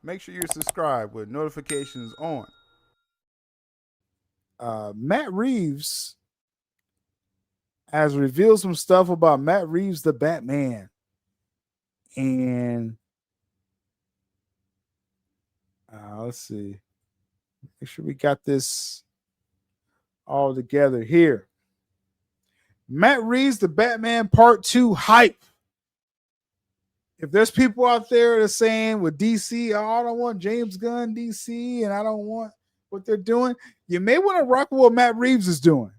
Make sure you're subscribed with notifications on. Matt Reeves has revealed some stuff about Matt Reeves, the Batman. And let's see. Make sure we got this all together here. Matt Reeves, the Batman Part 2 hype. If there's people out there that are saying with DC, oh, I don't want James Gunn DC and I don't want what they're doing, you may want to rock with what Matt Reeves is doing.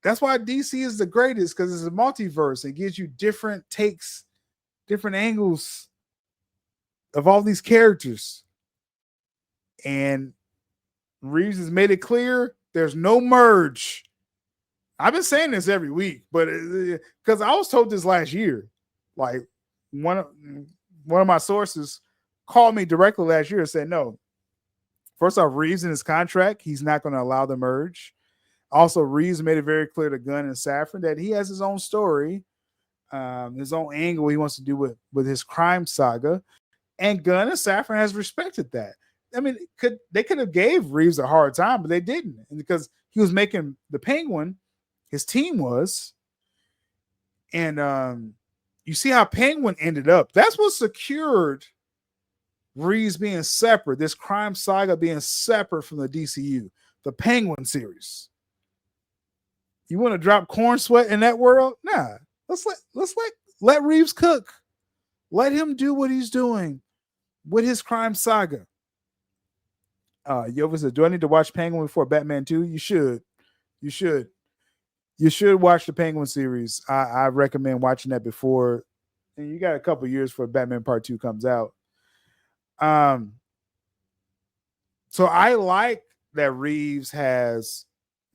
That's why DC is the greatest, because it's a multiverse. It gives you different takes, different angles of all these characters. And Reeves has made it clear there's no merge. I've been saying this every week, but because I was told this last year, like one of my sources called me directly last year and said, no, first off, Reeves in his contract, he's not going to allow the merge. Also, Reeves made it very clear to Gunn and Safran that he has his own story, his own angle he wants to do with his crime saga. And Gunn and Safran has respected that. I mean, they could have gave Reeves a hard time, but they didn't. And because he was making the Penguin, his team was. And you see how Penguin ended up. That's what secured Reeves being separate, this crime saga being separate from the DCU, the Penguin series. You want to drop Corn Sweat in that world? Nah. Let Reeves cook. Let him do what he's doing with his crime saga. Yoga said, do I need to watch Penguin before Batman 2? You should. You should. You should watch the Penguin series. I recommend watching that before. And you got a couple years before Batman Part 2 comes out. So I like that Reeves has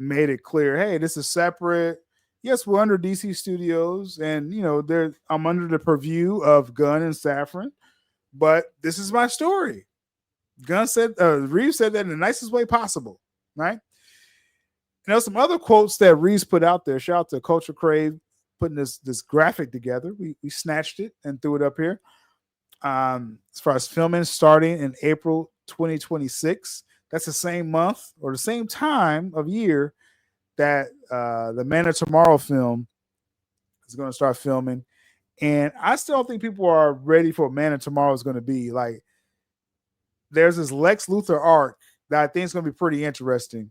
made it clear, hey, this is separate. Yes, we're under DC Studios, and I'm under the purview of Gunn and Safran, but this is my story. Reeves said that in the nicest way possible, right? Some other quotes that Reeves put out there. Shout out to Culture Crave putting this graphic together. We snatched it and threw it up here. As far as filming starting in April 2026, that's the same month or the same time of year that the Man of Tomorrow film is going to start filming. And I still don't think people are ready for what Man of Tomorrow is going to be. Like, there's this Lex Luthor arc that I think is going to be pretty interesting.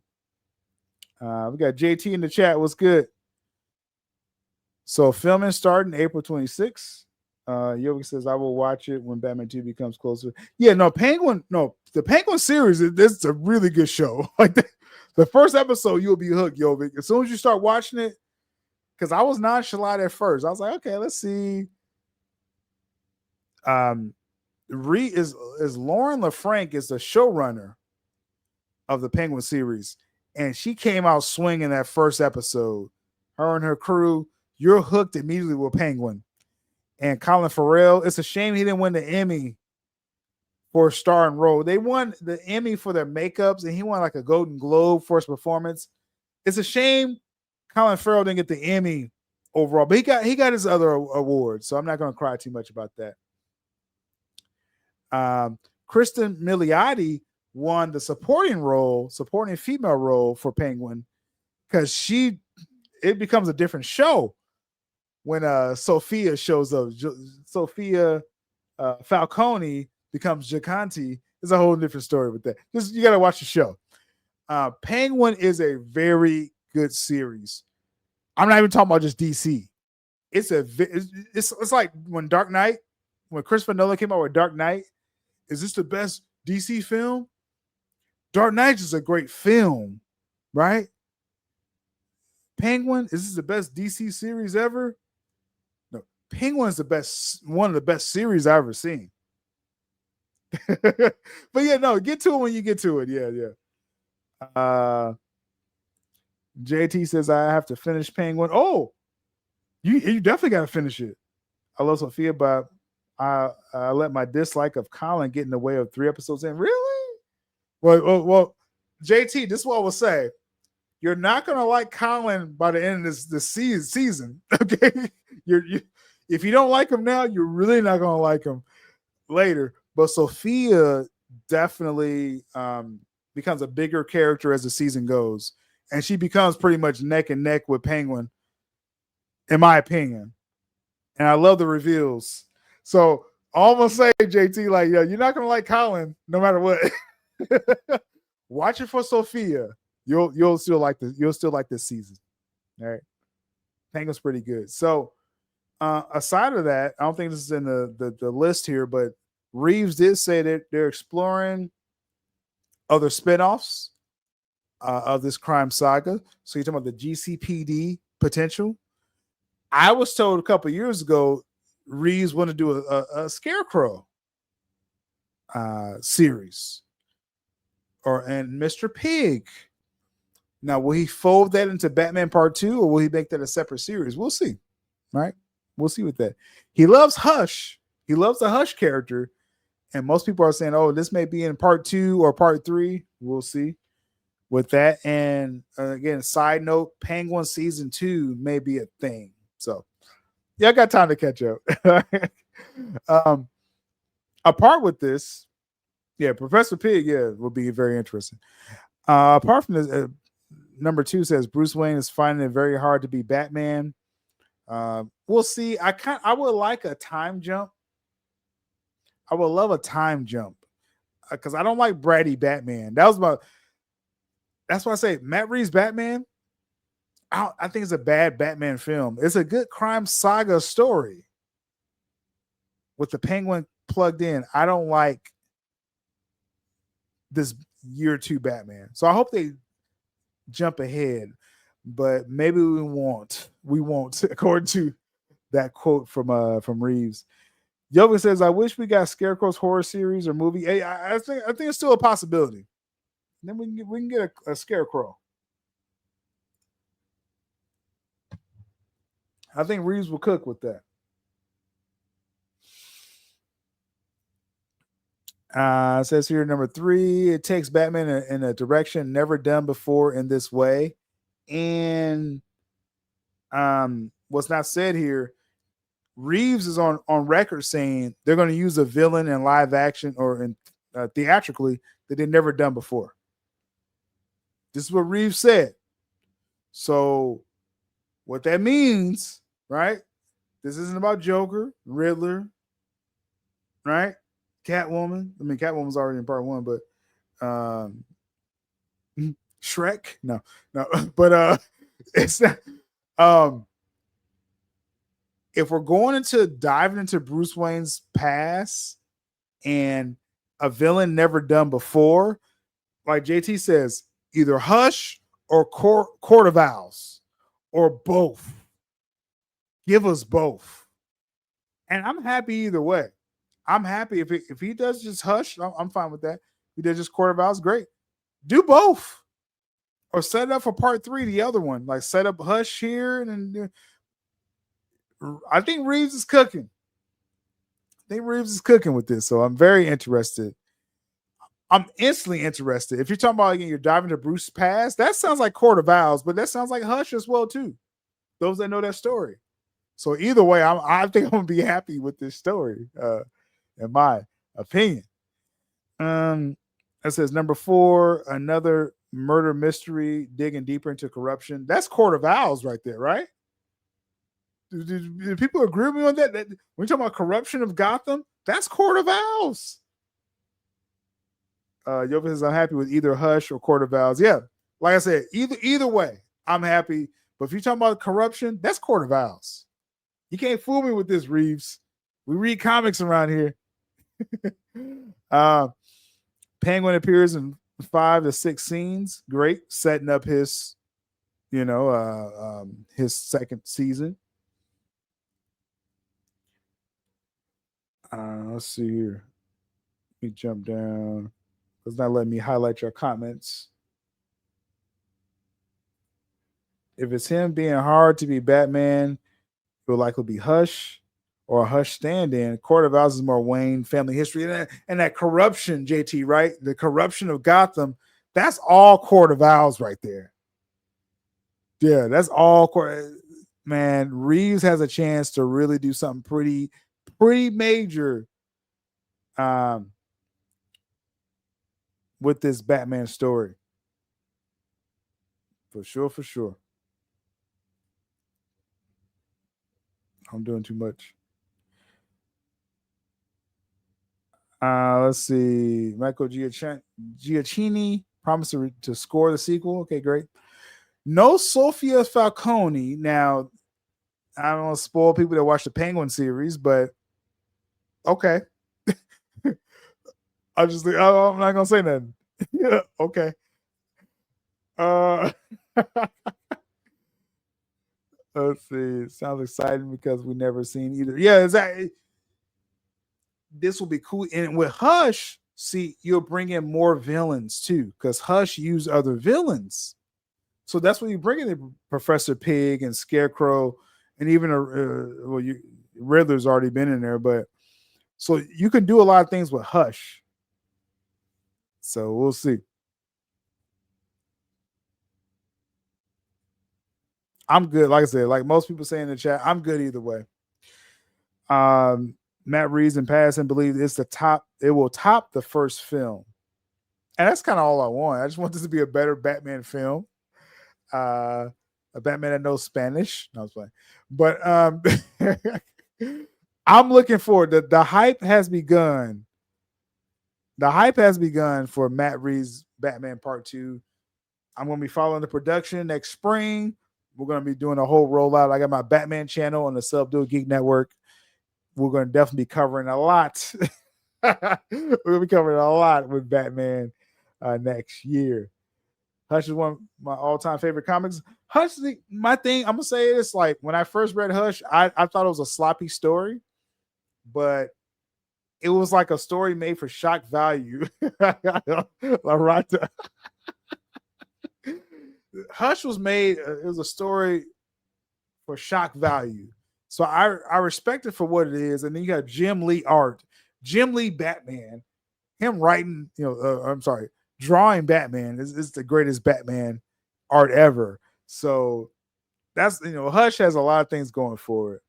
We got JT in the chat. What's good? So filming starting April 26th. Yogi says, I will watch it when Batman 2 becomes closer. Yeah, the Penguin series, this is a really good show. Like the first episode, you'll be hooked, Yogi. As soon as you start watching it, because I was nonchalant at first. I was like, okay, let's see. Is Lauren LaFranc is the showrunner of the Penguin series, and she came out swinging that first episode. Her and her crew, you're hooked immediately with Penguin. And Colin Farrell, it's a shame he didn't win the Emmy for a starring role. They won the Emmy for their makeups, and he won like a Golden Globe for his performance. It's a shame Colin Farrell didn't get the Emmy overall, but he got his other awards, so I'm not going to cry too much about that. Kristen Milioti won the supporting female role for Penguin, because it becomes a different show when Sophia shows up. Sophia Falcone becomes Gigante. It's a whole different story with that. You got to watch the show. Penguin is a very good series. I'm not even talking about just DC. It's like when Christopher Nolan came out with Dark Knight. Is this the best DC film? Dark Knight is a great film, right? Penguin, is this the best DC series ever? No, Penguin is one of the best series I've ever seen. But yeah, no, get to it when you get to it. Yeah. JT says I have to finish Penguin. Oh, you definitely got to finish it. I love Sophia, but I let my dislike of Colin get in the way of 3 episodes in. Really? Well, JT, this is what I will say. You're not going to like Colin by the end of this season. Okay, if you don't like him now, you're really not going to like him later. But Sophia definitely becomes a bigger character as the season goes, and she becomes pretty much neck and neck with Penguin, in my opinion. And I love the reveals. So almost say JT, like, yo, you're not gonna like Colin no matter what. Watch it for Sophia. You'll still like this. You'll still like this season. All right. Penguin's pretty good. So aside of that, I don't think this is in the list here, but Reeves did say that they're exploring other spinoffs of this crime saga. So you're talking about the GCPD potential. I was told a couple years ago Reeves wanted to do a Scarecrow series, and Mr. Pig. Now, will he fold that into Batman Part 2, or will he make that a separate series? We'll see. Right? We'll see with that. He loves Hush. He loves the Hush character. And most people are saying, oh, this may be in Part 2 or Part 3. We'll see with that. And again, side note, Penguin Season 2 may be a thing. So, yeah, I got time to catch up. Apart with this, yeah, Professor Pig, yeah, will be very interesting. Apart from this, number 2 says Bruce Wayne is finding it very hard to be Batman. We'll see. I would like a time jump. I would love a time jump because I don't like bratty Batman. That's why I say Matt Reeves' Batman. I think it's a bad Batman film. It's a good crime saga story with the Penguin plugged in. I don't like this year 2 Batman. So I hope they jump ahead, but maybe we won't. We won't, according to that quote from Reeves. Yoga says, "I wish we got Scarecrow's horror series or movie." Hey, I think it's still a possibility. Then we can get a Scarecrow. I think Reeves will cook with that. It says here number 3, it takes Batman in a direction never done before in this way. And what's not said here, Reeves is on record saying they're going to use a villain in live action or in theatrically that they've never done before. This is what Reeves said. So what that means, right? This isn't about Joker, Riddler, right? Catwoman. I mean, Catwoman's already in Part 1, but Shrek. No, but it's not. If we're going into diving into Bruce Wayne's past and a villain never done before, like JT says, either Hush or Court of Owls or both. Give us both. And I'm happy either way. I'm happy if he does just Hush, I'm fine with that. If he does just Court of Owls, great. Do both. Or set it up for Part 3, the other one. Like set up Hush here and I think Reeves is cooking. With this, so I'm very interested. I'm instantly interested. If you're talking about again, you're diving to Bruce's past, that sounds like Court of Owls, but that sounds like Hush as well too. Those that know that story. So either way, I think I'm gonna be happy with this story, in my opinion. It says number 4, another murder mystery digging deeper into corruption. That's Court of Owls right there, right? Do people agree with me on that? When you talk about corruption of Gotham, that's Court of Owls. Yoga says, I'm happy with either Hush or Court of Owls. Yeah, like I said, either way, I'm happy. But if you're talking about corruption, that's Court of Owls. You can't fool me with this, Reeves. We read comics around here. Penguin appears in 5 to 6 scenes. Great, setting up his, his second season. Let's see here. Let me jump down. It's not letting me highlight your comments. If it's him being hard to be Batman, it will likely be Hush or a Hush stand-in. Court of Owls is more Wayne family history. And that corruption, JT, right? The corruption of Gotham, that's all Court of Owls right there. Yeah, that's all Court. Man, Reeves has a chance to really do something pretty major um, with this Batman story. For sure, for sure. I'm doing too much. Let's see. Michael Giacchini promised to score the sequel. Okay, great. No Sofia Falcone. Now, I don't want to spoil people that watch the Penguin series, but okay. I'm not gonna say nothing. Yeah, okay. Uh let's see. It sounds exciting because we never seen either. Yeah, exactly. This will be cool. And with Hush, see, you'll bring in more villains too, because Hush used other villains. So that's when you bring in Professor Pig and Scarecrow, and even Riddler's already been in there, but so you can do a lot of things with Hush. So we'll see. I'm good. Like I said, like most people say in the chat, I'm good either way. Matt Reeves and Pattinson believe it's the top. It will top the first film, and that's kind of all I want. I just want this to be a better Batman film. A Batman that knows Spanish. No, I was playing, but I'm looking forward. The hype has begun. The hype has begun for Matt Reeves' Batman Part 2. I'm going to be following the production next spring. We're going to be doing a whole rollout. I got my Batman channel on the Subdued Geek Network. We're going to definitely be covering a lot. We're going to be covering a lot with Batman next year. Hush is one of my all-time favorite comics. Hush, my thing, I'm going to say this, like, when I first read Hush, I thought it was a sloppy story, but it was like a story made for shock value. Hush was made, it was a story for shock value. So I respect it for what it is. And then you got Jim Lee art. Jim Lee Batman, him writing, drawing Batman is the greatest Batman art ever. So that's, Hush has a lot of things going for it.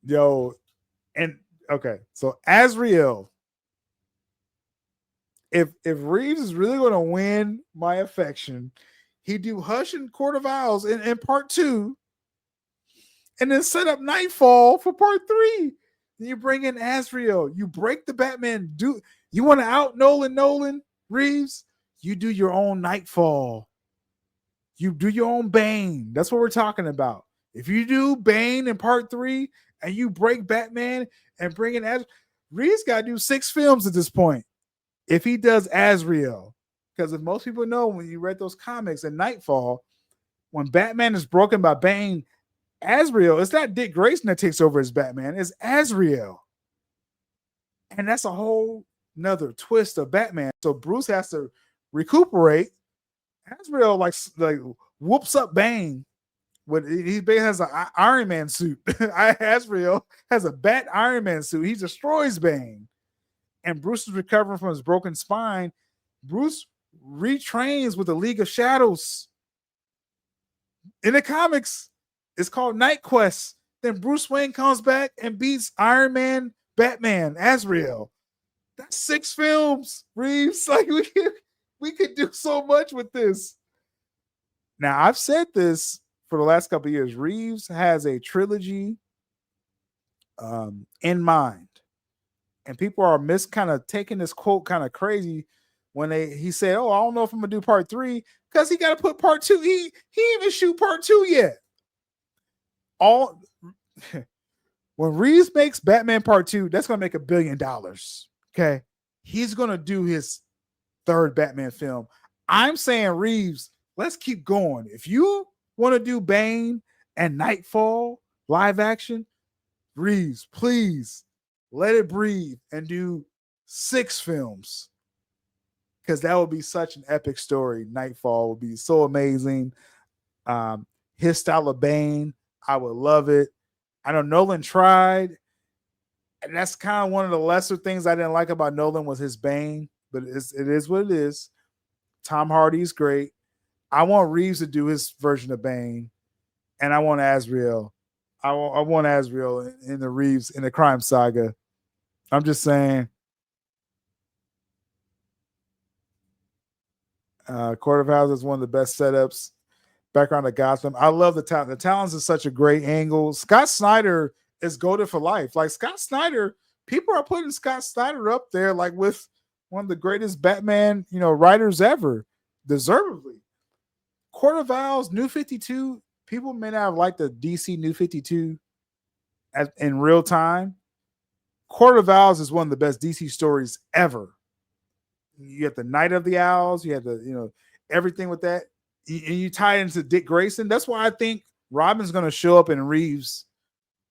Yo, and okay, so Azrael, if Reeves is really going to win my affection, he do Hush and Court of Owls in Part 2, and then set up Nightfall for Part 3. Then you bring in Azrael. You break the Batman. You want to out Nolan Reeves? You do your own Nightfall. You do your own Bane. That's what we're talking about. If you do Bane in Part 3 and you break Batman and bring in Azrael, Reeves got to do 6 films at this point. If he does Azrael, because if most people know, when you read those comics in Nightfall, when Batman is broken by Bane, Azrael, it's not Dick Grayson that takes over as Batman, it's Azrael. And that's a whole nother twist of Batman. So Bruce has to recuperate. Azrael like whoops up Bane. He has an Iron Man suit. Azrael has a Bat Iron Man suit. He destroys Bane. And Bruce is recovering from his broken spine. Bruce retrains with the League of Shadows. In the comics, it's called Night Quest. Then Bruce Wayne comes back and beats Iron Man, Batman, Azrael. That's 6 films, Reeves. Like we could do so much with this. Now, I've said this for the last couple of years. Reeves has a trilogy in mind. And people are kind of taking this quote kind of crazy when he said, "Oh, I don't know if I'm gonna do Part 3 because he got to put Part 2. He even shoot Part 2 yet." When Reeves makes Batman Part 2, that's gonna make $1 billion. Okay, he's gonna do his 3rd Batman film. I'm saying, Reeves, let's keep going. If you want to do Bane and Nightfall live action, Reeves, please. Let it breathe and do 6 films, because that would be such an epic story. Nightfall would be so amazing. His style of Bane, I would love it. I know Nolan tried, and that's kind of one of the lesser things I didn't like about Nolan was his Bane, but it is what it is. Tom Hardy's great. I want Reeves to do his version of Bane, and I want Azrael. I want Azrael in the Reeves in the Crime Saga I'm just saying. Court of Owls is one of the best setups. Background of Gotham. I love the talent. The Talons is such a great angle. Scott Snyder is goated for life. Like Scott Snyder, people are putting Scott Snyder up there like with one of the greatest Batman, writers ever, deservedly. Court of Owls, New 52. People may not have liked the DC New 52 in real time. Court of Owls is one of the best DC stories ever. You have the Night of the Owls. You have everything with that. You tie into Dick Grayson. That's why I think Robin's going to show up in Reeves'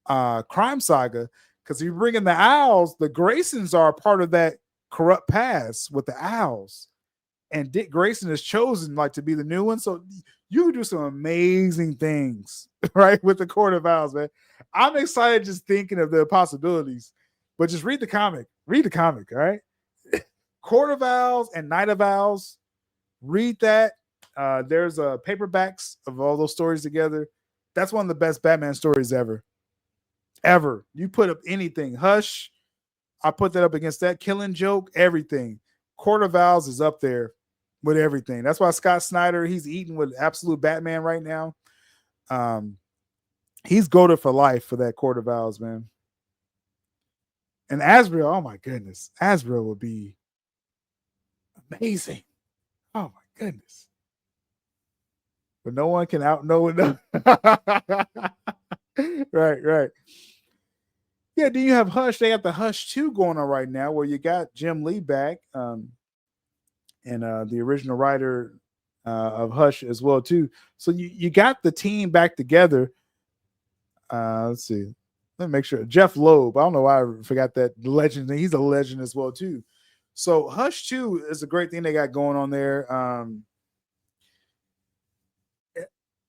crime saga, because you bring in the Owls. The Graysons are a part of that corrupt past with the Owls, and Dick Grayson is chosen like to be the new one. So you do some amazing things, right, with the Court of Owls, man. I'm excited just thinking of the possibilities. But just read the comic. Read the comic, all right? Court of Owls and Night of Owls. Read that. There's paperbacks of all those stories together. That's one of the best Batman stories ever. Ever. You put up anything. Hush. I put that up against that. Killing Joke. Everything. Court of Owls is up there with everything. That's why Scott Snyder, he's eating with absolute Batman right now. He's goated for life for that Court of Owls, man. And Azrael, oh my goodness. Azrael will be amazing. Oh my goodness. But no one can outknow it. Right. Yeah, then you have Hush. They got the Hush 2 going on right now, where you got Jim Lee back, and the original writer of Hush as well too. So you got the team back together. Let's see. Let me make sure. Jeff Loeb. I don't know why I forgot that legend. He's a legend as well too. So Hush 2 is a great thing they got going on there.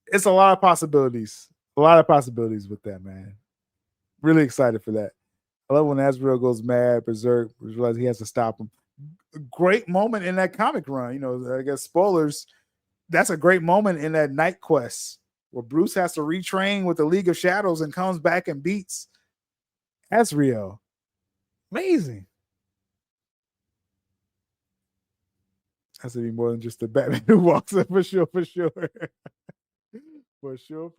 It's a lot of possibilities. A lot of possibilities with that, man. Really excited for that. I love when Azrael goes mad, berserk, realize he has to stop him. Great moment in that comic run. I guess spoilers. That's a great moment in that Night Quest where Bruce has to retrain with the League of Shadows and comes back and beats Azrael. Amazing. Has to be more than just the Batman who walks up for sure. For sure.